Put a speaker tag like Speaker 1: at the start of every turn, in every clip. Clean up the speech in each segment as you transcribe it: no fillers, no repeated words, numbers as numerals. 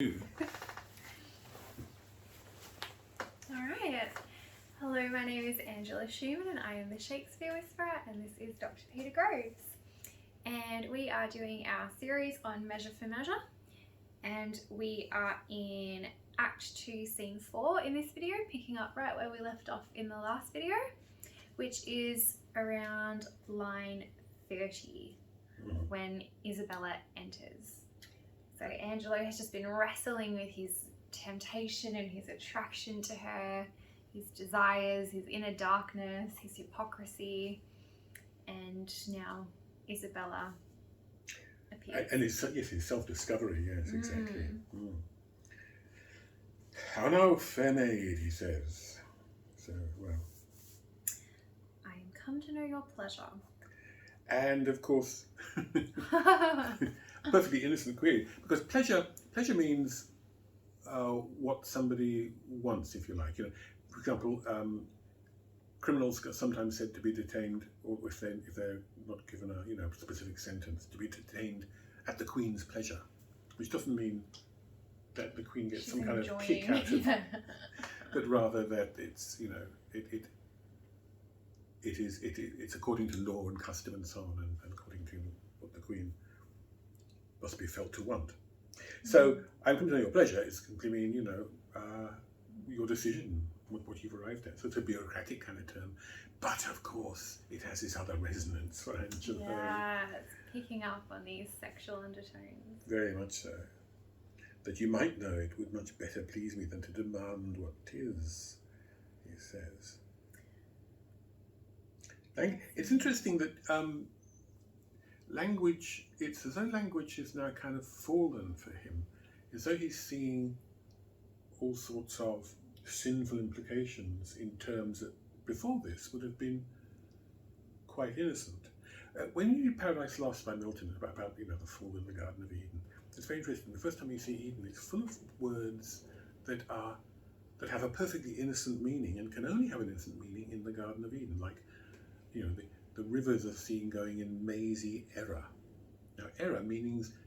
Speaker 1: Alright, hello, my name is Angelo and I am the Shakespeare Whisperer, and this is Dr. Peter Groves. And we are doing our series on Measure for Measure, and we are in Act 2, Scene 4 in this video, picking up right where we left off in the last video, which is around line 30, when Isabella enters. So Angelo has just been wrestling with his temptation and his attraction to her, his desires, his inner darkness, his hypocrisy, and now Isabella appears.
Speaker 2: And his self-discovery, yes, exactly. How now, fair maid, he says. So, well.
Speaker 1: I am come to know your pleasure.
Speaker 2: And, of course, perfectly innocent query, because pleasure means what somebody wants, if you like. You know, for example, criminals are sometimes said to be detained, or if they're not given a specific sentence, to be detained at the Queen's pleasure, which doesn't mean that the Queen gets some kind of kick out of it, but rather that it's it's according to law and custom and so on, and according to what the Queen must be felt to want. So I'm come to know your pleasure is simply mean, your decision, what you've arrived at. So it's a bureaucratic kind of term, but of course it has this other resonance for Angelo.
Speaker 1: Yeah, it's picking up on these sexual undertones.
Speaker 2: Very much so. That you might know it would much better please me than to demand what 'tis, he says. It's interesting that language, it's as though language has now kind of fallen for him, as though he's seeing all sorts of sinful implications in terms that before this would have been quite innocent. When you read Paradise Lost by Milton, about the fall in the Garden of Eden, it's very interesting. The first time you see Eden, it's full of words that have a perfectly innocent meaning and can only have an innocent meaning in the Garden of Eden, like the rivers are seen going in mazy error. Now, error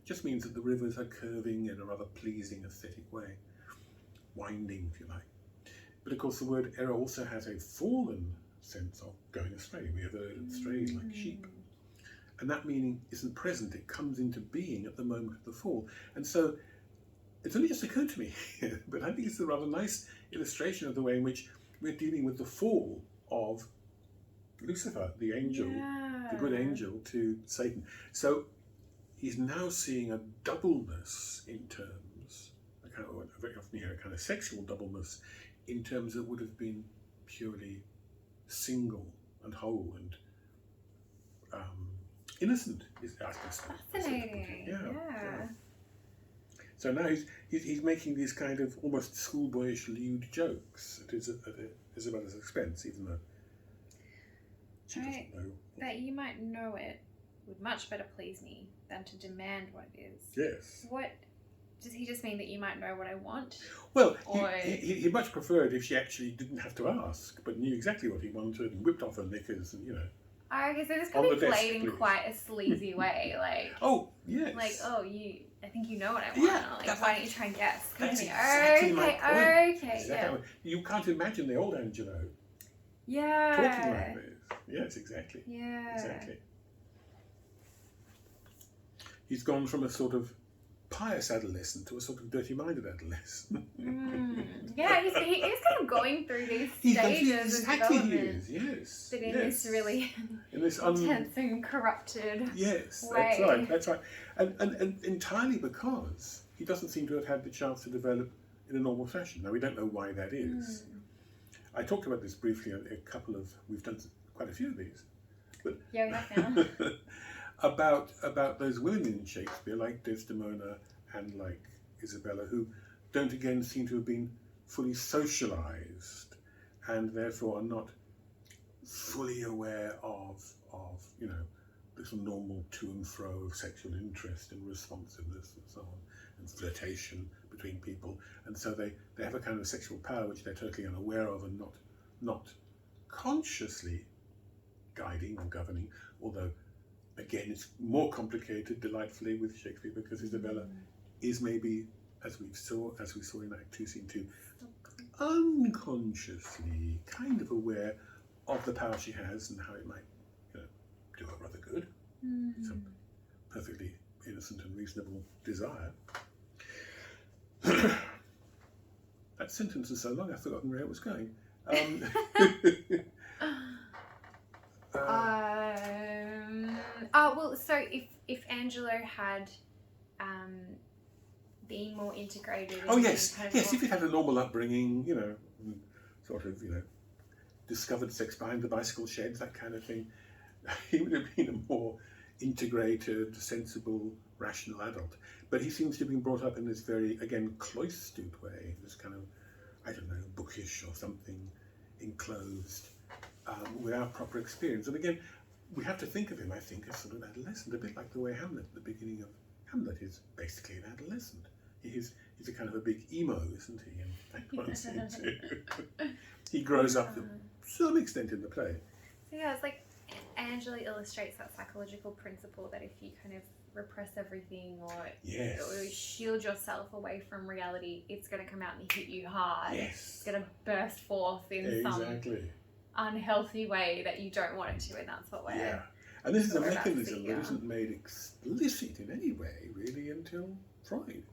Speaker 2: just means that the rivers are curving in a rather pleasing aesthetic way, winding, if you like. But of course, the word error also has a fallen sense of going astray. We have erred and strayed like sheep. And that meaning isn't present, it comes into being at the moment of the fall. And so, it's only just occurred to me here, but I think it's a rather nice illustration of the way in which we're dealing with the fall of Lucifer, the angel, the good angel, to Satan. So he's now seeing a doubleness in terms, very often a kind of sexual doubleness, in terms that would have been purely single and whole and innocent.
Speaker 1: Fascinating.
Speaker 2: Yeah. So now he's making these kind of almost schoolboyish lewd jokes at Isabella's expense, even though she doesn't know.
Speaker 1: That you might know it would much better please me than to demand what it is.
Speaker 2: Yes.
Speaker 1: What does he just mean, that you might know what I want?
Speaker 2: Well, he much preferred if she actually didn't have to ask, but knew exactly what he wanted and whipped off her knickers and
Speaker 1: Okay, so this could be played in quite a sleazy way, like.
Speaker 2: Oh yes.
Speaker 1: Like, I think you know what I want.
Speaker 2: Yeah.
Speaker 1: Why don't you try and guess?
Speaker 2: That's exactly my point.
Speaker 1: Okay.
Speaker 2: Yeah. You can't imagine the old Angelo.
Speaker 1: Yeah.
Speaker 2: Talking like this. Yes, exactly.
Speaker 1: Yeah.
Speaker 2: Exactly. He's gone from a sort of pious adolescent to a sort of dirty-minded adolescent.
Speaker 1: Yeah, he's kind of going through these stages of development.
Speaker 2: Yes.
Speaker 1: But in this really intense and corrupted way.
Speaker 2: That's right. And entirely because he doesn't seem to have had the chance to develop in a normal fashion. Now, we don't know why that is. I talked about this briefly we've done quite a few of these. But
Speaker 1: yeah, we have now.
Speaker 2: about those women in Shakespeare, like Desdemona and like Isabella, who don't again seem to have been fully socialized and therefore are not fully aware of this normal to and fro of sexual interest and responsiveness and so on, and flirtation between people, and so they have a kind of sexual power which they're totally unaware of and not consciously guiding or governing, although again it's more complicated delightfully with Shakespeare because Isabella is maybe as we saw in Act 2, Scene 2, unconsciously kind of aware of the power she has and how it might, do her rather good. Some perfectly innocent and reasonable desire. That sentence is so long I've forgotten where it was going.
Speaker 1: So if Angelo had been more integrated.
Speaker 2: Oh yes, yes. If he'd had a normal upbringing, and sort of, discovered sex behind the bicycle sheds, that kind of thing, he would have been a more integrated, sensible, rational adult. But he seems to have been brought up in this very, again, cloistered way, this kind of, I don't know, bookish or something, enclosed, without proper experience. And again, we have to think of him, I think, as sort of adolescent, a bit like the way Hamlet, at the beginning of Hamlet, is basically an adolescent. He's a kind of a big emo, isn't he? And Act 1, Scene 2. He grows up to some extent in the play.
Speaker 1: So yeah, it's like Angelo illustrates that psychological principle that if you kind of repress everything or shield yourself away from reality, it's going to come out and hit you hard.
Speaker 2: Yes.
Speaker 1: It's going to burst forth in some unhealthy way that you don't want it to, and that's what we're...
Speaker 2: Yeah. And this is a mechanism that isn't made explicit in any way, really, until Freud.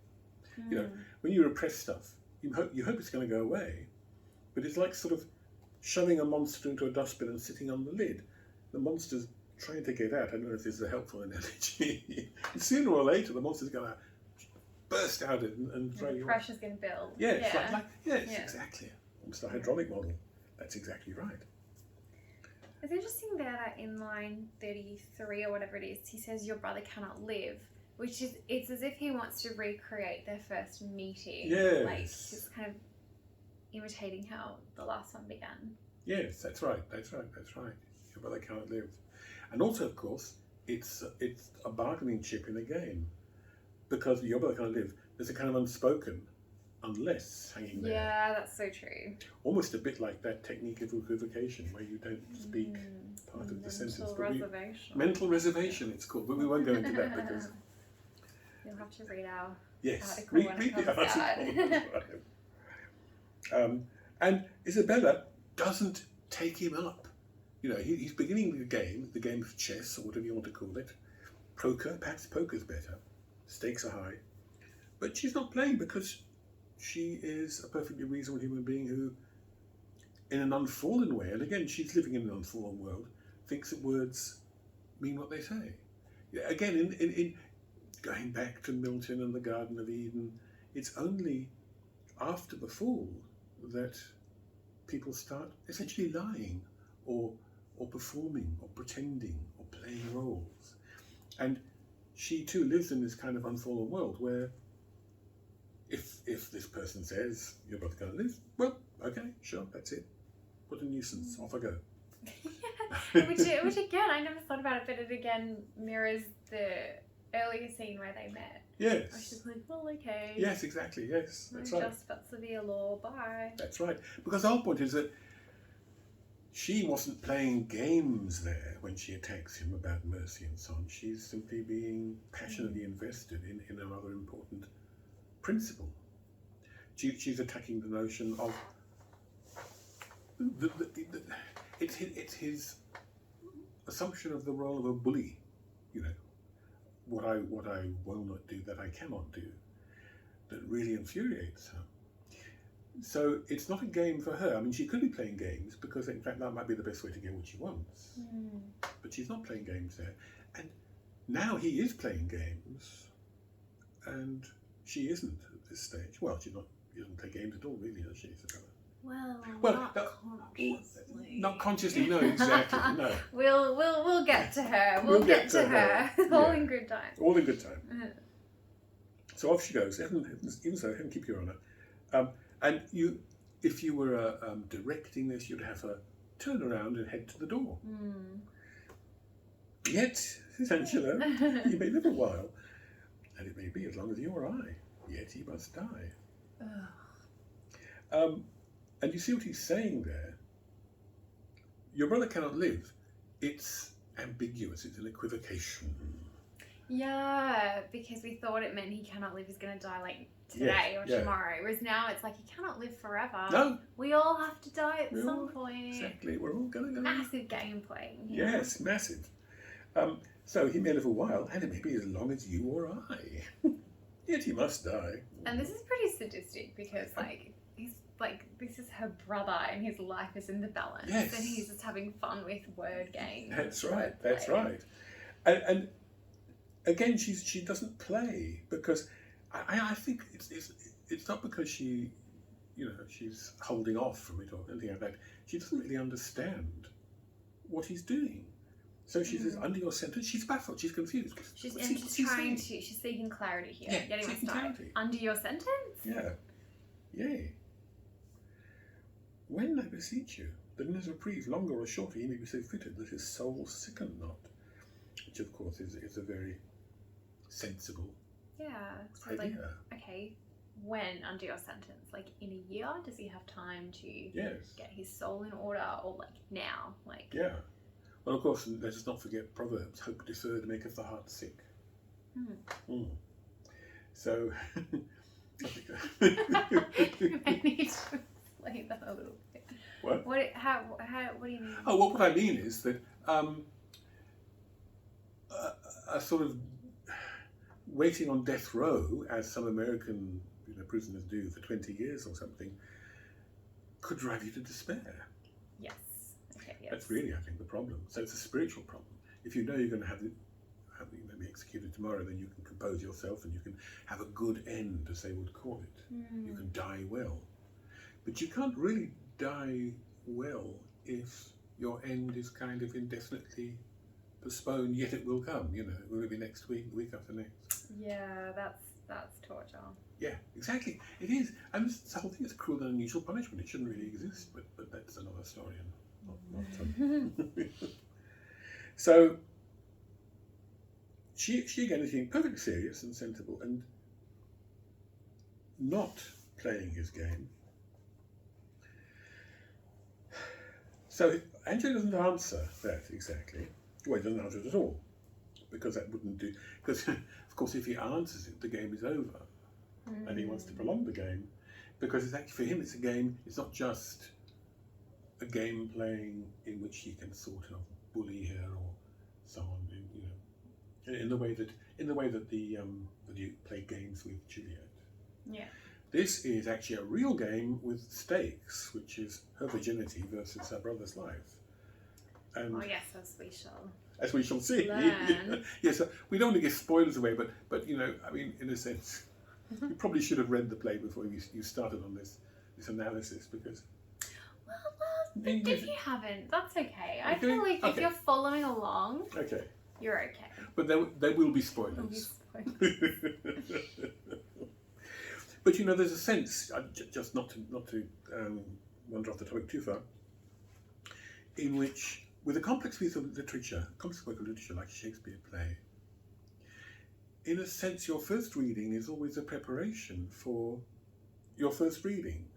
Speaker 2: When you repress stuff, you hope it's going to go away, but it's like sort of shoving a monster into a dustbin and sitting on the lid. The monster's trying to get out. I don't know if this is a helpful analogy. Sooner or later, the monster's going to burst out and throw you off.
Speaker 1: The pressure's going to build.
Speaker 2: Exactly. Almost a hydraulic model. That's exactly right.
Speaker 1: It's interesting there that in line 33 or whatever it is, he says, "Your brother cannot live," which is, it's as if he wants to recreate their first meeting.
Speaker 2: Yes.
Speaker 1: Like, just kind of imitating how the last one began.
Speaker 2: Yes, that's right. Your brother cannot live. And also, of course, it's a bargaining chip in the game. Because your brother cannot live, there's a kind of unspoken unless hanging there.
Speaker 1: Yeah, that's so true.
Speaker 2: Almost a bit like that technique of equivocation where you don't speak part of the sentence. Mental reservation, it's called. But we won't go into that because...
Speaker 1: You'll have to read our article
Speaker 2: read
Speaker 1: when it
Speaker 2: the
Speaker 1: comes
Speaker 2: out. And Isabella doesn't take him up. He's beginning the game of chess, or whatever you want to call it. Poker, perhaps poker's better. Stakes are high. But she's not playing because she is a perfectly reasonable human being who, in an unfallen way, and again, she's living in an unfallen world, thinks that words mean what they say. Again, in going back to Milton and the Garden of Eden, it's only after the fall that people start essentially lying or performing or pretending or playing roles. And she too lives in this kind of unfallen world where if this person says, "Your brother can't live," well, okay, sure, that's it. What a nuisance, off I go.
Speaker 1: which again, I never thought about it, but it again mirrors the earlier scene where they met.
Speaker 2: Yes.
Speaker 1: I should like, well, okay.
Speaker 2: Yes, exactly, yes, that's right.
Speaker 1: Just but severe law, bye.
Speaker 2: That's right. Because the whole point is that she wasn't playing games there when she attacks him about mercy and so on. She's simply being passionately invested in a rather important principle. She's attacking the notion of it's his assumption of the role of a bully. What I will not do, that I cannot do, that really infuriates her. So it's not a game for her. I mean, she could be playing games because, in fact, that might be the best way to get what she wants. But she's not playing games there. And now he is playing games, and she isn't at this stage. Well, she doesn't play games at all, really, does she, Isabella?
Speaker 1: Well, not consciously.
Speaker 2: Not consciously, no, exactly, no.
Speaker 1: We'll get to her. We'll get to her. All in good time.
Speaker 2: All in good time. So off she goes. Even so, heaven keep your honour. And if you were directing this, you'd have her turn around and head to the door. Yet, says Angelo, he may live a while, and it may be as long as you or I. Yet he must die. And you see what he's saying there. Your brother cannot live. It's ambiguous. It's an equivocation.
Speaker 1: Yeah, because we thought it meant he cannot live, he's going to die like today or tomorrow. Whereas now it's like he cannot live forever.
Speaker 2: No.
Speaker 1: We all have to die at some point.
Speaker 2: Exactly. We're all going to go.
Speaker 1: Massive gameplay.
Speaker 2: Yes, massive. So he may live a while, and it may be as long as you or I. Yet he must die.
Speaker 1: And this is pretty sadistic because, like, he's like, this is her brother and his life is in the balance.
Speaker 2: Yes.
Speaker 1: And he's just having fun with word games.
Speaker 2: That's right. That's right. And again, she doesn't play because I think it's not because she, she's holding off from it or anything like that. She doesn't really understand what he's doing. So she says, under your sentence, she's baffled, she's confused.
Speaker 1: She's seeking clarity here.
Speaker 2: Yeah,
Speaker 1: getting
Speaker 2: seeking clarity.
Speaker 1: Under your sentence?
Speaker 2: Yeah. Yay. When I beseech you, that in his reprieve, longer or shorter, he may be so fitted that his soul sicken not. Which, of course, is a very sensible
Speaker 1: idea. Like, okay, when under your sentence? Like, in a year? Does he have time to get his soul in order? Or, like, now? Like,
Speaker 2: yeah. Well, of course, let us not forget Proverbs, hope deferred maketh the heart sick. So,
Speaker 1: I need to explain that a little bit.
Speaker 2: What?
Speaker 1: What do you mean?
Speaker 2: Oh, well, what I mean is that a sort of waiting on death row, as some American prisoners do for 20 years or something, could drive you to despair.
Speaker 1: Yes. Okay, yes.
Speaker 2: That's really, I think, the problem. So it's a spiritual problem. If you know you're going to be executed tomorrow, then you can compose yourself and you can have a good end, as they would call it. You can die well. But you can't really die well if your end is kind of indefinitely postponed, yet it will come. Will it be next week, the week after next?
Speaker 1: Yeah, that's torture.
Speaker 2: Yeah, exactly. It is. And the whole thing is cruel and unusual punishment. It shouldn't really exist, but that's another story. So she again is being perfectly serious and sensible and not playing his game. So Angelo doesn't answer that exactly. Well, he doesn't answer it at all, because that wouldn't do. Because of course, if he answers it, the game is over, and he wants to prolong the game, because it's actually, for him, it's a game. It's not just a game playing in which he can sort of bully her or so on, in the way that the Duke played games with Juliet.
Speaker 1: Yeah.
Speaker 2: This is actually a real game with stakes, which is her virginity versus her brother's life. And
Speaker 1: yes,
Speaker 2: as we shall see.
Speaker 1: Learn.
Speaker 2: Yes, we don't want to give spoilers away, but in a sense, you probably should have read the play before you started on this analysis, because.
Speaker 1: If you haven't, that's okay. I feel like if you're following along, you're okay.
Speaker 2: But there will be spoilers. But there's a sense, just not to wander off the topic too far, in which, with a complex piece of literature, complex work of literature like a Shakespeare play, in a sense, your first reading is always a preparation for your first reading.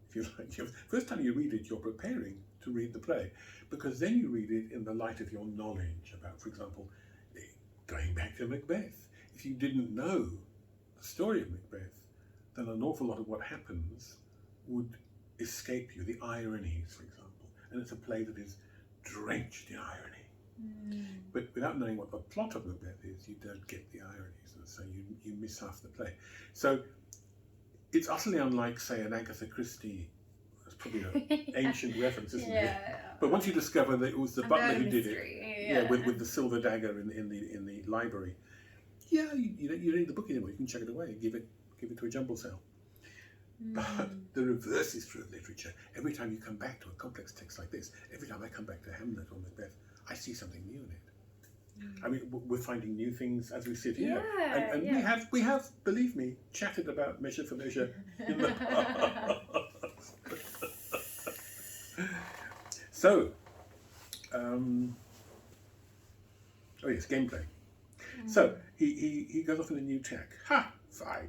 Speaker 2: If you like, first time you read it, you're preparing to read the play, because then you read it in the light of your knowledge about, for example, going back to Macbeth. If you didn't know the story of Macbeth, then an awful lot of what happens would escape you, the ironies, for example. And it's a play that is drenched in irony. But without knowing what the plot of Macbeth is, you don't get the ironies, and so you miss half the play. So it's utterly unlike, say, an Agatha Christie. It's probably an ancient reference, isn't it? But once you discover that it was the butler who did it, with the silver dagger in the library, you read the book anymore. You can chuck it away, give it to a jumble cell. But the reverse is true of literature. Every time you come back to a complex text like this, every time I come back to Hamlet or Macbeth, I see something new in it. I mean, we're finding new things as we sit here, and we have, believe me, chatted about Measure for Measure in the past. So, gameplay. So he goes off in a new tack.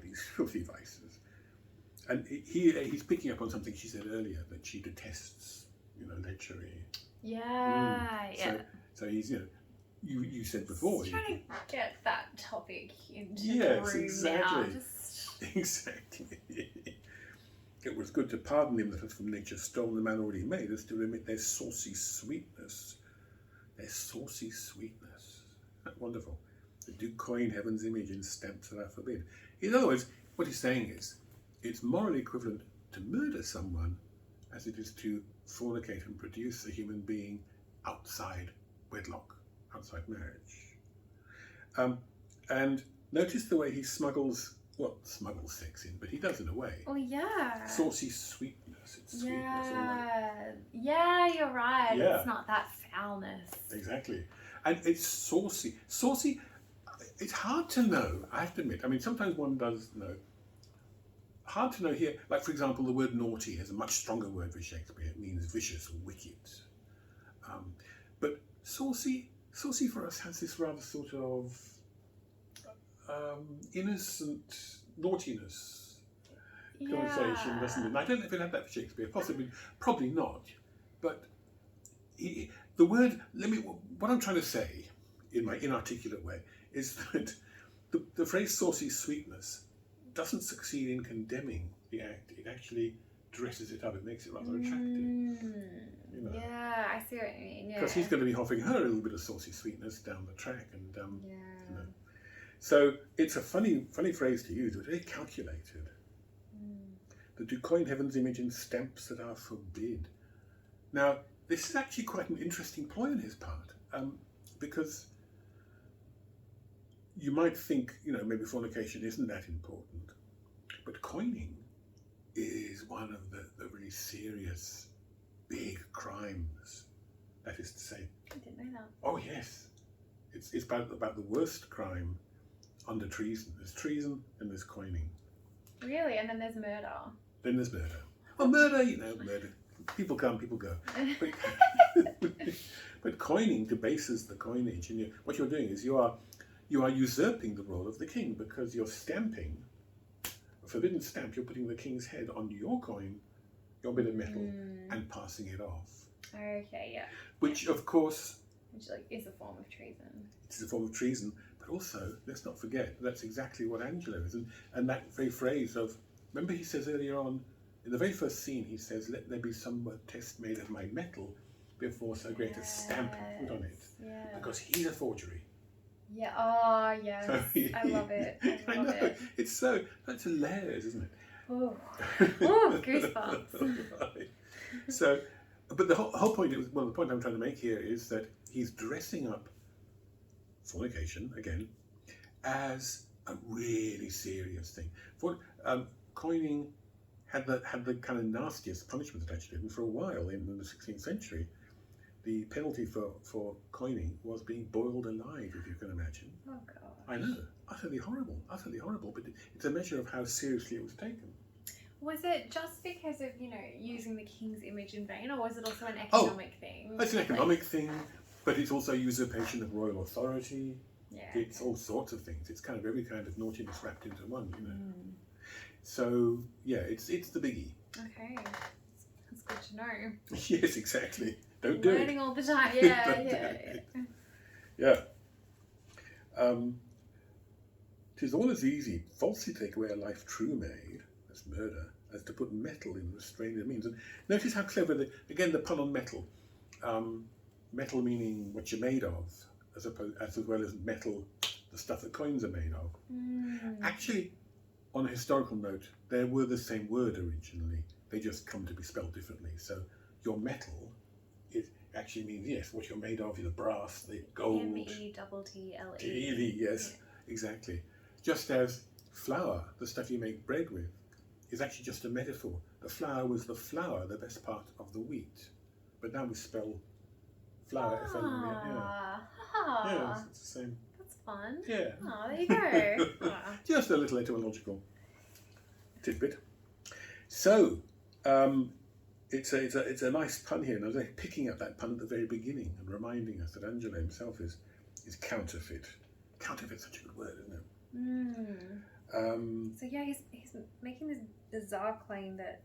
Speaker 2: These filthy vices, and he's picking up on something she said earlier, that she detests, lechery.
Speaker 1: Yeah.
Speaker 2: So he's you said before.
Speaker 1: Just trying to get that topic into
Speaker 2: yes,
Speaker 1: the room
Speaker 2: exactly.
Speaker 1: now. Just...
Speaker 2: Exactly. It was good to pardon him that has from nature stolen the man already made, as to remit their saucy sweetness. Their saucy sweetness. Wonderful. They do coin heaven's image in stamps that I forbid. In other words, what he's saying is, it's morally equivalent to murder someone as it is to fornicate and produce a human being outside wedlock, outside marriage. And notice the way he smuggles sex in, but he does in a way.
Speaker 1: Oh yeah.
Speaker 2: Saucy sweetness. It's sweetness.
Speaker 1: Yeah, you're right.
Speaker 2: Yeah.
Speaker 1: It's not that foulness.
Speaker 2: Exactly. And it's saucy. Saucy, it's hard to know, I have to admit. I mean, sometimes one does know. Hard to know here. Like, for example, the word naughty is a much stronger word for Shakespeare. It means vicious or wicked. But saucy for us has this rather sort of innocent naughtiness connotation, doesn't it? And I don't know if it had that for Shakespeare. Possibly, probably not. But the word, what I'm trying to say in my inarticulate way is that the phrase saucy sweetness doesn't succeed in condemning the act. It actually dresses it up. It makes it rather attractive.
Speaker 1: Yeah, I see what you mean. Yeah.
Speaker 2: Because he's going to be offering her a little bit of saucy sweetness down the track, and So it's a funny phrase to use, but very calculated. That do coin heaven's image in stamps that are forbid. Now, this is actually quite an interesting ploy on his part, because you might think, maybe fornication isn't that important, but coining is one of the really serious, big crimes. That is to say,
Speaker 1: I didn't know that.
Speaker 2: Oh yes, it's about the worst crime under treason. There's treason and there's coining.
Speaker 1: Really? And then there's murder.
Speaker 2: Then there's murder. Well, murder, murder. People come, people go. But coining debases the coinage, and what you're doing is you are usurping the role of the king, because you're stamping a forbidden stamp. You're putting the king's head on your coin, your bit of metal, and passing it off.
Speaker 1: Okay, yeah.
Speaker 2: Which, of course,
Speaker 1: is a form of treason.
Speaker 2: It's a form of treason, but also, let's not forget, that's exactly what Angelo is. And that very phrase of, remember he says earlier on, in the very first scene, he says, let there be some test made of my metal before so great a stamp put on it.
Speaker 1: Yeah.
Speaker 2: Because he's a forgery.
Speaker 1: Yeah, oh, yes. I love it. I love it.
Speaker 2: It's that's layers, isn't it?
Speaker 1: Oh, goosebumps.
Speaker 2: Right. So, but the whole point, the point I'm trying to make here is that he's dressing up fornication, again, as a really serious thing. Coining had the kind of nastiest punishment attached to it, and for a while in the 16th century, the penalty for coining was being boiled alive, if you can imagine.
Speaker 1: Oh God!
Speaker 2: I know, utterly horrible, but it's a measure of how seriously it was taken.
Speaker 1: Was it just because of using the king's image in vain, or was it also an economic thing?
Speaker 2: It's an economic thing, but it's also usurpation of royal authority.
Speaker 1: Yeah.
Speaker 2: It's all sorts of things. It's kind of every kind of naughtiness wrapped into one, So yeah, it's the biggie.
Speaker 1: Okay, that's good to know.
Speaker 2: Yes, exactly. Don't do it.
Speaker 1: Learning all the time.
Speaker 2: Yeah. 'Tis all as easy falsely take away a life true made, that's murder, as to put metal in restrained means. And notice how clever the pun on metal. Metal meaning what you're made of, as well as metal, the stuff that coins are made of. Actually, on a historical note, they were the same word originally. They just come to be spelled differently. So your metal, it actually means, yes, what you're made of, the brass, the gold.
Speaker 1: METTLE.
Speaker 2: Yes, exactly. Just as flour, the stuff you make bread with, is actually just a metaphor. The flour was the flour, the best part of the wheat. But now we spell flour, Yeah, it's the same.
Speaker 1: That's fun.
Speaker 2: Yeah.
Speaker 1: Oh, there you go.
Speaker 2: Just a little etymological tidbit. So, it's a nice pun here, and I was picking up that pun at the very beginning and reminding us that Angelo himself is counterfeit. Counterfeit's such a good word, isn't it?
Speaker 1: So yeah, he's making this bizarre claim that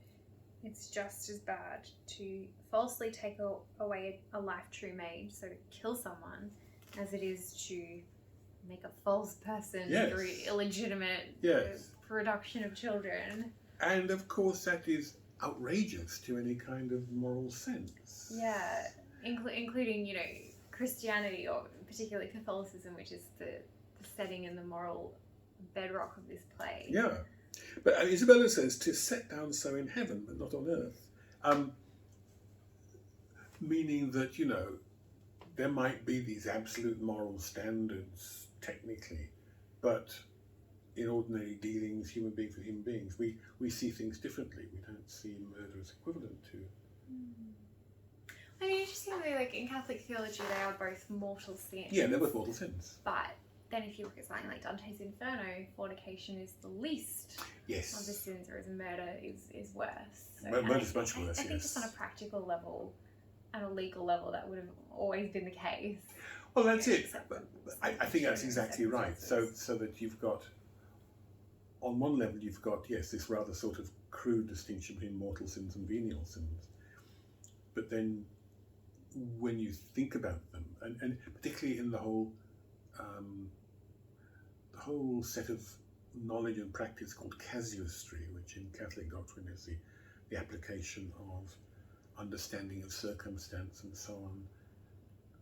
Speaker 1: it's just as bad to falsely take away a life true made, so to kill someone, as it is to make a false person
Speaker 2: Yes.
Speaker 1: through illegitimate
Speaker 2: Yes.
Speaker 1: production of children.
Speaker 2: And of course that is outrageous to any kind of moral sense.
Speaker 1: Yeah, including, you know, Christianity, or particularly Catholicism, which is the setting and the moral bedrock of this play.
Speaker 2: Yeah. But Isabella says, "'Tis set down so in heaven, but not on earth." Meaning that, you know, there might be these absolute moral standards, technically, but in ordinary dealings, human beings with human beings, we see things differently. We don't see murder as equivalent to...
Speaker 1: I mean, interestingly, like in Catholic theology, they are both mortal sins.
Speaker 2: Yeah, they're both mortal sins.
Speaker 1: But then if you look at something like Dante's Inferno, fornication is the least of the
Speaker 2: Yes.
Speaker 1: sins, whereas murder is worse. So,
Speaker 2: Murder's much worse,
Speaker 1: I think
Speaker 2: yes.
Speaker 1: just on a practical level and a legal level, that would have always been the case.
Speaker 2: Well, that's it.
Speaker 1: Except
Speaker 2: But
Speaker 1: for
Speaker 2: I think that's exactly right. So that you've got, on one level, you've got, yes, this rather sort of crude distinction between mortal sins and venial sins. But then when you think about them, and particularly in the whole set of knowledge and practice called casuistry, which in Catholic doctrine is the application of understanding of circumstance and so on,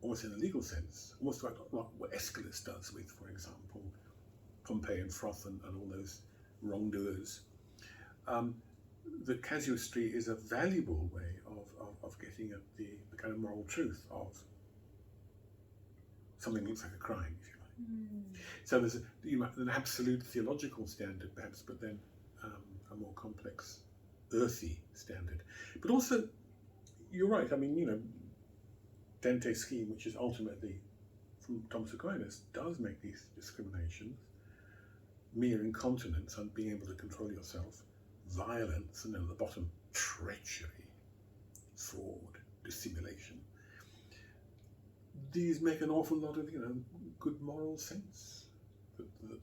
Speaker 2: almost in a legal sense, almost like what Aeschylus does with, for example, Pompey and Froth and all those wrongdoers. The casuistry is a valuable way of getting at the kind of moral truth of something that looks like a crime, if you like. So there's an absolute theological standard, perhaps, but then a more complex, earthy standard. But also, you're right, I mean, you know, Dante's scheme, which is ultimately from Thomas Aquinas, does make these discriminations: mere incontinence, and being able to control yourself, violence, and then at the bottom, treachery, fraud, dissimulation. These make an awful lot of, you know, good moral sense.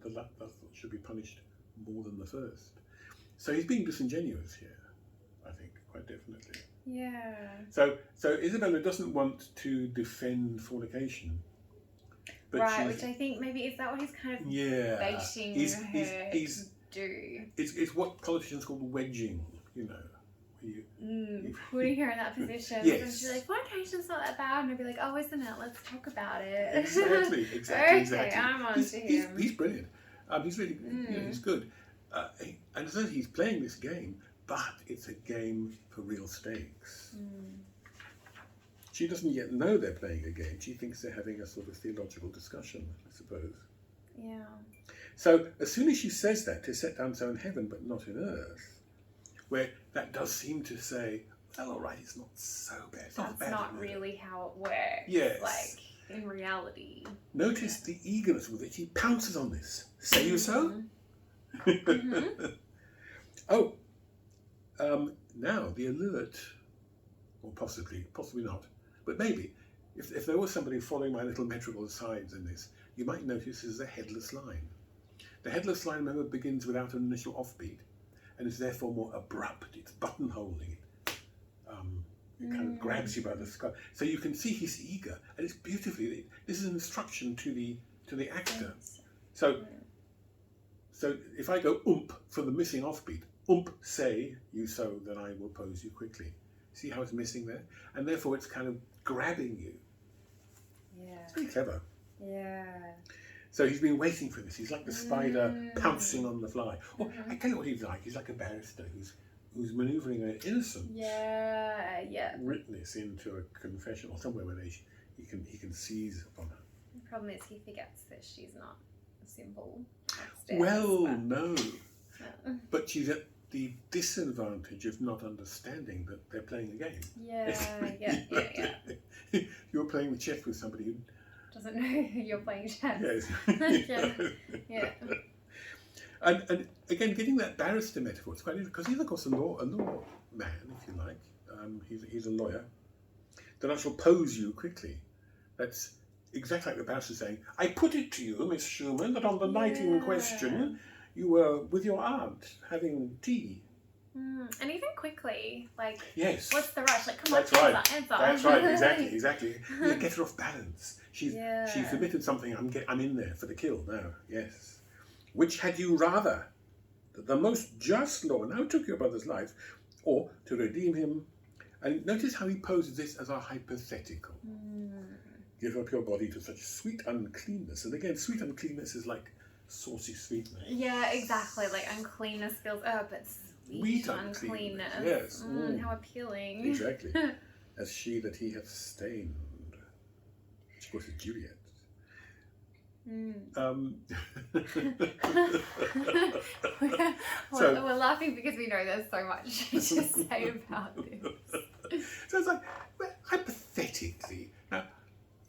Speaker 2: The latter should be punished more than the first. So he's being disingenuous here, I think, quite definitely.
Speaker 1: Yeah.
Speaker 2: So Isabella doesn't want to defend fornication. But
Speaker 1: right, which I think maybe is that what he's kind of baiting her to do.
Speaker 2: It's what politicians call wedging, you know.
Speaker 1: Putting her in that position.
Speaker 2: Yes.
Speaker 1: And she's like, fornication's not that bad. And I'd be like, oh, isn't it? Let's talk about it.
Speaker 2: Exactly.
Speaker 1: Okay, I'm on to him.
Speaker 2: He's brilliant. He's really, you know, he's good. And so he's playing this game, but it's a game for real stakes. She doesn't yet know they're playing a game. She thinks they're having a sort of theological discussion, I suppose.
Speaker 1: Yeah.
Speaker 2: So as soon as she says that, "'Tis set down so in heaven, but not in earth," where that does seem to say, well, all right, it's not so bad. It's
Speaker 1: That's not really how it works.
Speaker 2: Yes.
Speaker 1: Like, in reality.
Speaker 2: Notice the eagerness with which he pounces on this. Say you so? Oh, now the alert, or possibly not, but maybe, if there was somebody following my little metrical asides in this, you might notice there's a headless line. The headless line, remember, begins without an initial offbeat, and is therefore more abrupt. It's buttonholing. It kind of grabs you by the skull. So you can see he's eager, and it's beautifully. This is an instruction to the actor. So if I go for the missing offbeat, say you so, then I will pose you quickly. See how it's missing there, and therefore it's kind of grabbing you.
Speaker 1: Yeah.
Speaker 2: It's very clever.
Speaker 1: Yeah.
Speaker 2: So he's been waiting for this. He's like the spider pouncing on the fly. Or I tell you what he's like. He's like a barrister who's manoeuvring an innocent witness into a confession or somewhere where he can seize upon her.
Speaker 1: The problem is he forgets that she's not a simple.
Speaker 2: No. But she's at the disadvantage of not understanding that they're playing a game.
Speaker 1: Yeah.
Speaker 2: You're playing the chess with somebody who
Speaker 1: doesn't know you're playing chess.
Speaker 2: Yes.
Speaker 1: Yeah.
Speaker 2: And again, getting that barrister metaphor, it's quite interesting, because he's, of course, a law man, if you like. He's a lawyer. Then I shall pose you quickly. That's exactly like the barrister saying, I put it to you, Miss Schumann, that on the night in question, you were with your aunt having tea.
Speaker 1: And And even quickly, like,
Speaker 2: Yes.
Speaker 1: what's the rush? Like, come on,
Speaker 2: That's right.
Speaker 1: answer.
Speaker 2: That's right. Exactly. Yeah, get her off balance. She's admitted something. I'm in there for the kill now. Yes. Which had you rather? That the most just law now took your brother's life, or to redeem him? And notice how he poses this as a hypothetical. Give up your body to such sweet uncleanness. And again, sweet uncleanness is like saucy sweetness.
Speaker 1: Yeah, exactly. Like uncleanness feels, but sweet uncleanness.
Speaker 2: Yes.
Speaker 1: How appealing.
Speaker 2: Exactly. As she that he hath stained. Which of course is Juliet.
Speaker 1: We're laughing because we know there's so much to say about this.
Speaker 2: So it's like, well, hypothetically, now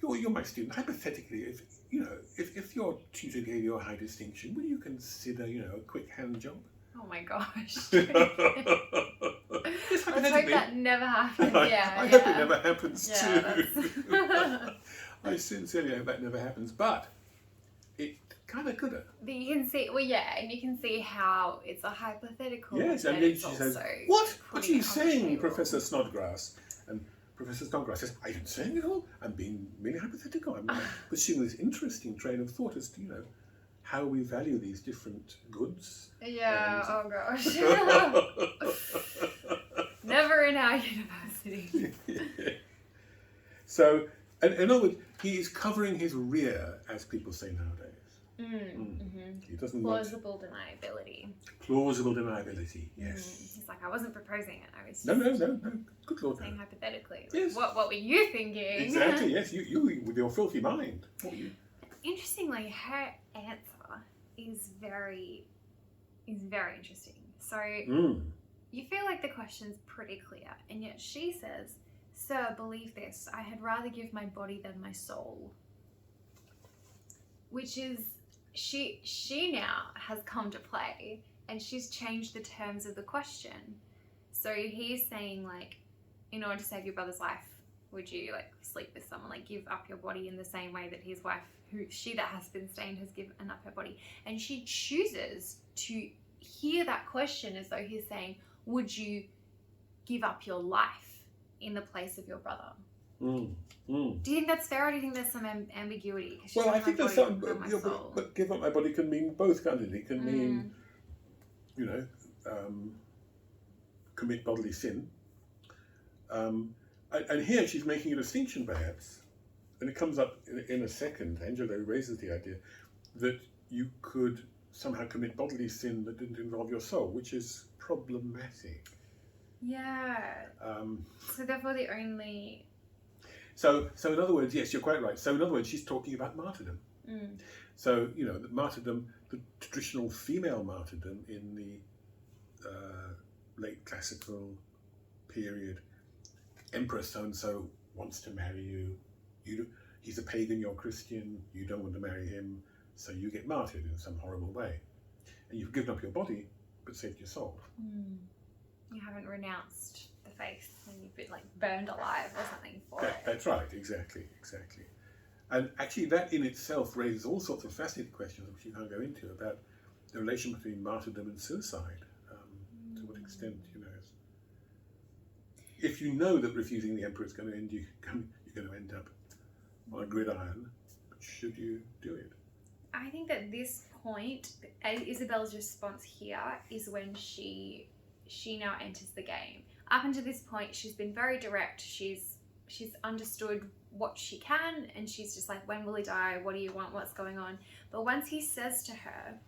Speaker 2: you're my student. Hypothetically, if your tutor gave you a high distinction, would you consider, a quick hand job?
Speaker 1: Oh my gosh.
Speaker 2: Let's
Speaker 1: hope that never happens. Yeah.
Speaker 2: I hope it never happens too.
Speaker 1: Yeah,
Speaker 2: I sincerely hope that never happens, but it kind of could have.
Speaker 1: But you can see, and you can see how it's a hypothetical.
Speaker 2: Yes, and then she says, "What? What are you saying, Professor Snodgrass?" And Professor Snodgrass says, "I didn't say it all. I'm being merely hypothetical. I'm pursuing this interesting train of thought as to, how we value these different goods."
Speaker 1: Yeah. Oh gosh. Never in our university.
Speaker 2: So, in other words, he is covering his rear, as people say nowadays. He doesn't
Speaker 1: plausible deniability.
Speaker 2: Plausible deniability, yes.
Speaker 1: He's like, I wasn't proposing it. I was just
Speaker 2: no. Good Lord,
Speaker 1: saying hypothetically.
Speaker 2: Yes.
Speaker 1: What were you thinking?
Speaker 2: Exactly. Yes. You with your filthy mind. What were you?
Speaker 1: Interestingly, her answer is very interesting. So you feel like the question's pretty clear, and yet she says, "Sir, believe this. I had rather give my body than my soul." Which is, she now has come to play, and she's changed the terms of the question. So he's saying, like, in order to save your brother's life, would you, like, sleep with someone, like, give up your body in the same way that his wife, she that has been stained, has given up her body? And she chooses to hear that question as though he's saying, would you give up your life in the place of your brother? Do you think that's fair, or do you think there's some ambiguity?
Speaker 2: Well, I think there's some, but give up my body can mean both, can't it? It can mean, commit bodily sin. And here she's making a distinction, perhaps, and it comes up in a second. Angelo raises the idea that you could somehow commit bodily sin that didn't involve your soul, which is problematic.
Speaker 1: Yeah. So therefore the only...
Speaker 2: So in other words, yes, you're quite right. So in other words, she's talking about martyrdom. So, the martyrdom, the traditional female martyrdom in the late classical period. Emperor so-and-so wants to marry you. He's a pagan, you're Christian, you don't want to marry him, so you get martyred in some horrible way. And you've given up your body, but saved your soul.
Speaker 1: You haven't renounced the faith, and you've been, like, burned alive or something for it.
Speaker 2: That's right, exactly. And actually that in itself raises all sorts of fascinating questions, which you can't go into, about the relation between martyrdom and suicide. To what extent, if you know that refusing the emperor is going to end you, you're going to end up on a gridiron, should you do it?
Speaker 1: I think that this point, Isabella's response here is when she now enters the game. Up until this point, she's been very direct. She's understood what she can, and she's just like, when will he die? What do you want? What's going on? But once he says to her,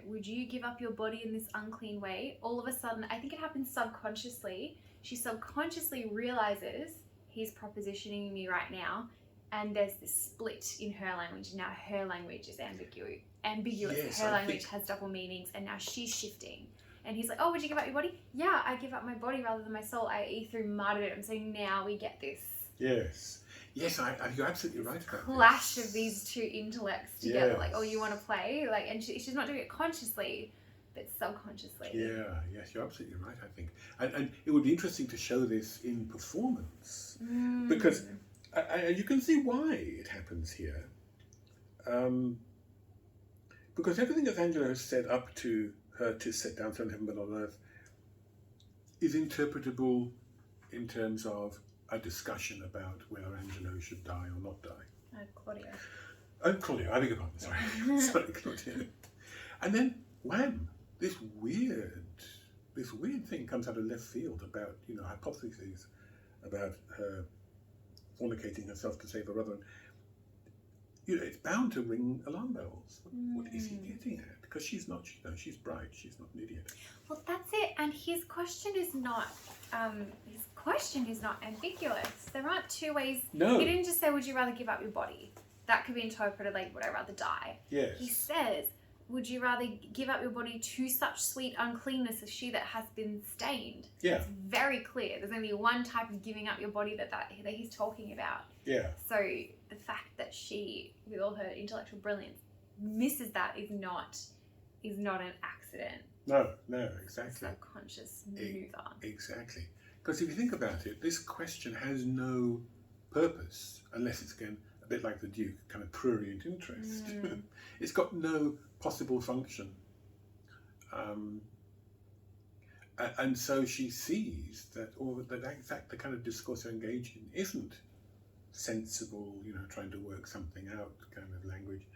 Speaker 1: would you give up your body in this unclean way? All of a sudden, I think it happens subconsciously. She subconsciously realizes he's propositioning me right now, and there's this split in her language. Now her language is ambiguous.
Speaker 2: Yes,
Speaker 1: her language has double meanings, and now she's shifting. And he's like, oh, would you give up your body? Yeah, I give up my body rather than my soul, i.e. through martyrdom. So now we get this.
Speaker 2: Yes, you're absolutely right about
Speaker 1: clash of these two intellects together. Yes. Like, oh, you want to play? Like, and she's not doing it consciously, but subconsciously.
Speaker 2: Yeah, yes, you're absolutely right, I think. And it would be interesting to show this in performance. Because you can see why it happens here. Because everything that Angelo has said up to her to set down from heaven but on earth is interpretable in terms of a discussion about whether Angelo should die or not die.
Speaker 1: Claudio.
Speaker 2: Oh, Claudio, I beg your pardon, sorry. Sorry, Claudio. And then, wham, this weird thing comes out of left field about, hypotheses about her fornicating herself to save her brother. It's bound to ring alarm bells. What is he getting at? Because she's not, she's bright. She's not an idiot.
Speaker 1: Well, that's it. And his question is not ambiguous. There aren't two ways.
Speaker 2: No.
Speaker 1: He didn't just say, "Would you rather give up your body?" That could be interpreted like, "Would I rather die?"
Speaker 2: Yes.
Speaker 1: He says, "Would you rather give up your body to such sweet uncleanness as she that has been stained?"
Speaker 2: Yeah.
Speaker 1: It's very clear. There's only one type of giving up your body that he's talking about.
Speaker 2: Yeah.
Speaker 1: So the fact that she, with all her intellectual brilliance, misses that is not an accident.
Speaker 2: No, exactly.
Speaker 1: It's a subconscious maneuver.
Speaker 2: Exactly. Because if you think about it, this question has no purpose unless it's, again, a bit like the Duke, kind of prurient interest. It's got no possible function. And so she sees that, in fact, the kind of discourse they're engaged in isn't sensible, trying to work something out kind of language,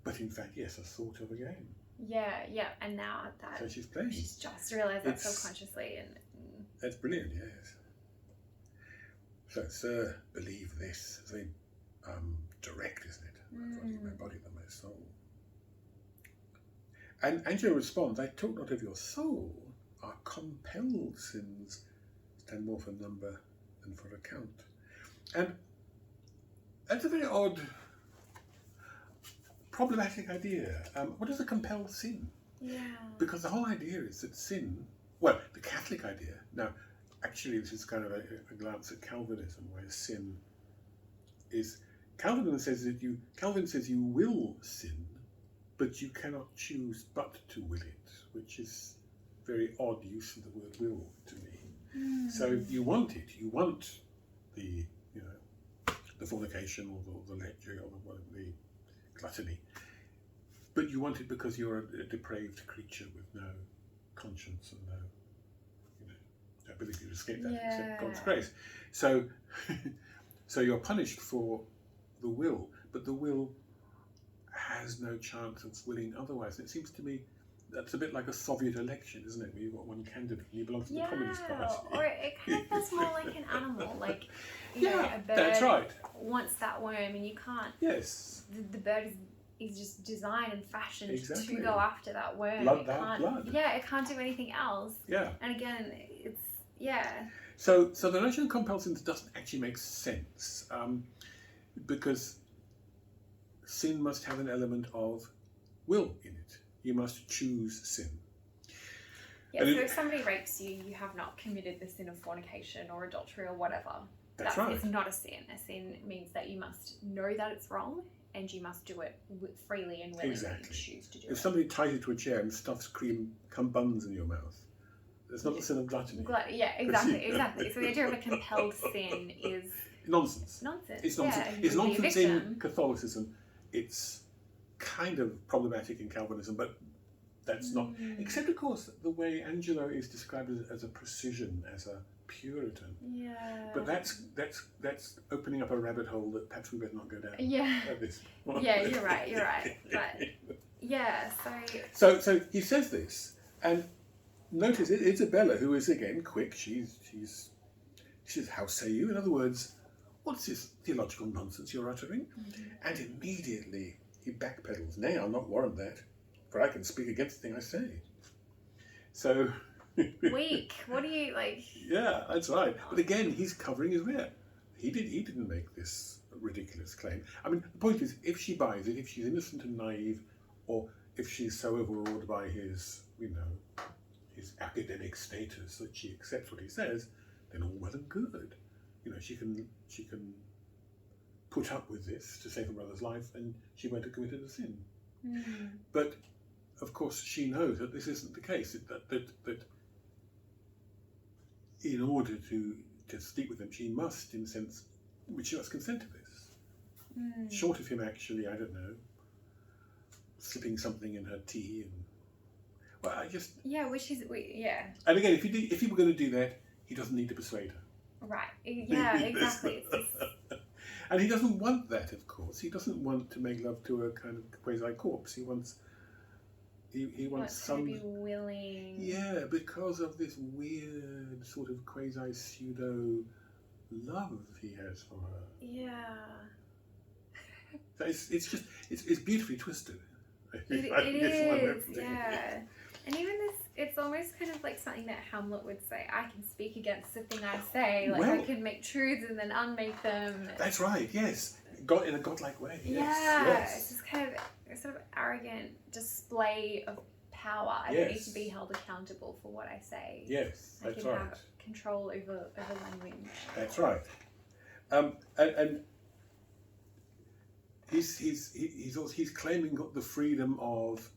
Speaker 2: but in fact, yes, a sort of a game.
Speaker 1: Yeah, and now that
Speaker 2: so she's playing.
Speaker 1: She's just realised that subconsciously, and
Speaker 2: that's brilliant. Yes. So, sir, believe this. It's very direct, isn't it? My body than my soul. And Angelo responds, "I talk not of your soul. Our compelled sins stand more for number than for account." And that's a very odd, problematic idea. What is a compelled sin?
Speaker 1: Yeah.
Speaker 2: Because the whole idea is that sin, well, the Catholic idea, now, actually this is kind of a glance at Calvinism, where sin is, Calvin says you will sin, but you cannot choose but to will it, which is very odd use of the word will to me. So you want it, you want the fornication or the lechery or the gluttony, but you want it because you're a depraved creature with no conscience and no ability to escape that except God's grace. So so you're punished for the will, but the will has no chance of willing otherwise. And it seems to me that's a bit like a Soviet election, isn't it? Where you've got one candidate and you belong to the Communist Party.
Speaker 1: Or it kind of feels more like an animal, like a bird
Speaker 2: that's right.
Speaker 1: wants that worm, and you can't.
Speaker 2: Yes.
Speaker 1: The bird is just designed and fashioned
Speaker 2: Exactly.
Speaker 1: to go after that worm.
Speaker 2: Blood.
Speaker 1: Yeah, it can't do anything else.
Speaker 2: Yeah.
Speaker 1: And again, it's
Speaker 2: So the notion of compelled sins doesn't actually make sense, because sin must have an element of will in it. You must choose sin.
Speaker 1: Yeah, so if somebody rapes you, you have not committed the sin of fornication or adultery or whatever.
Speaker 2: That's right.
Speaker 1: It's not a sin. A sin means that you must know that it's wrong, and you must do it freely and willingly.
Speaker 2: Exactly.
Speaker 1: Choose to do
Speaker 2: If
Speaker 1: it.
Speaker 2: somebody ties you to a chair and stuffs cream buns in your mouth, it's not the sin of gluttony.
Speaker 1: Yeah, exactly. So the idea of a compelled sin is
Speaker 2: nonsense. It's nonsense.
Speaker 1: Yeah,
Speaker 2: It's nonsense in
Speaker 1: victim.
Speaker 2: Catholicism. It's kind of problematic in Calvinism, but that's not. Except, of course, the way Angelo is described as a precision, as a Puritan. Yeah. But that's opening up a rabbit hole that perhaps we better not go down.
Speaker 1: Yeah.
Speaker 2: At this.
Speaker 1: Yeah, you're right. But yeah,
Speaker 2: So he says this, and notice it, Isabella, who is again quick. She says, "How say you?" In other words, what's this theological nonsense you're uttering? And immediately he backpedals. "Nay, I'll not warrant that, for I can speak against the thing I say." So
Speaker 1: weak. What do you like?
Speaker 2: Yeah, that's right. But again, he's covering his rear. He didn't make this ridiculous claim. I mean, the point is, if she buys it, if she's innocent and naive, or if she's so overawed by his, his academic status that she accepts what he says, then all well and good. She can put up with this to save her brother's life, and she won't have committed a sin. But of course, she knows that this isn't the case. That in order to sleep with him, she must, in a sense, she must consent to this. Short of him actually, I don't know, slipping something in her tea, Well, I just...
Speaker 1: Yeah, which is... Yeah.
Speaker 2: And again, if he were going to do that, he doesn't need to persuade her.
Speaker 1: Right. Yeah, exactly.
Speaker 2: And he doesn't want that, of course. He doesn't want to make love to a kind of quasi-corpse. He wants... He wants some...
Speaker 1: to be willing.
Speaker 2: Yeah, because of this weird sort of quasi-pseudo love he has for her.
Speaker 1: Yeah.
Speaker 2: So it's beautifully twisted.
Speaker 1: It is, yeah. And even this, it's almost kind of like something that Hamlet would say. I can speak against the thing I say. Like, I can make truths and then unmake them.
Speaker 2: That's right, yes. God, in a godlike way.
Speaker 1: Yeah,
Speaker 2: yes.
Speaker 1: It's just kind of a sort of arrogant display of power. I don't need to be held accountable for what I say.
Speaker 2: Yes, that's right.
Speaker 1: I can have control over language.
Speaker 2: That's right. And he's claiming the freedom of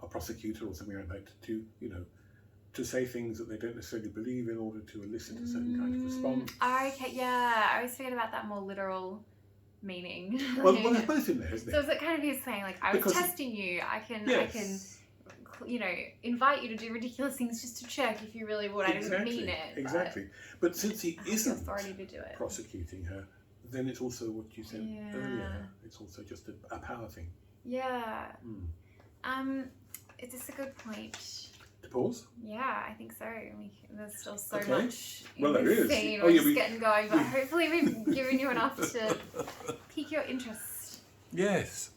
Speaker 2: a prosecutor or something like that to to say things that they don't necessarily believe in order to elicit a certain kind of response.
Speaker 1: Okay, yeah, I always forget about that more literal meaning.
Speaker 2: Well, there's both in there, isn't
Speaker 1: So
Speaker 2: it?
Speaker 1: is it kind of his saying like, I was testing you. I can invite you to do ridiculous things just to check if you really would. I didn't mean it.
Speaker 2: Exactly. But since he isn't
Speaker 1: authority to do it.
Speaker 2: prosecuting her, then it's also what you said earlier. It's also just a power thing.
Speaker 1: Yeah. Is this a good point?
Speaker 2: To pause?
Speaker 1: Yeah, I think so. There's still so much in
Speaker 2: there
Speaker 1: this
Speaker 2: is.
Speaker 1: scene. We're just getting going, but hopefully we've given you enough to pique your interest.
Speaker 2: Yes.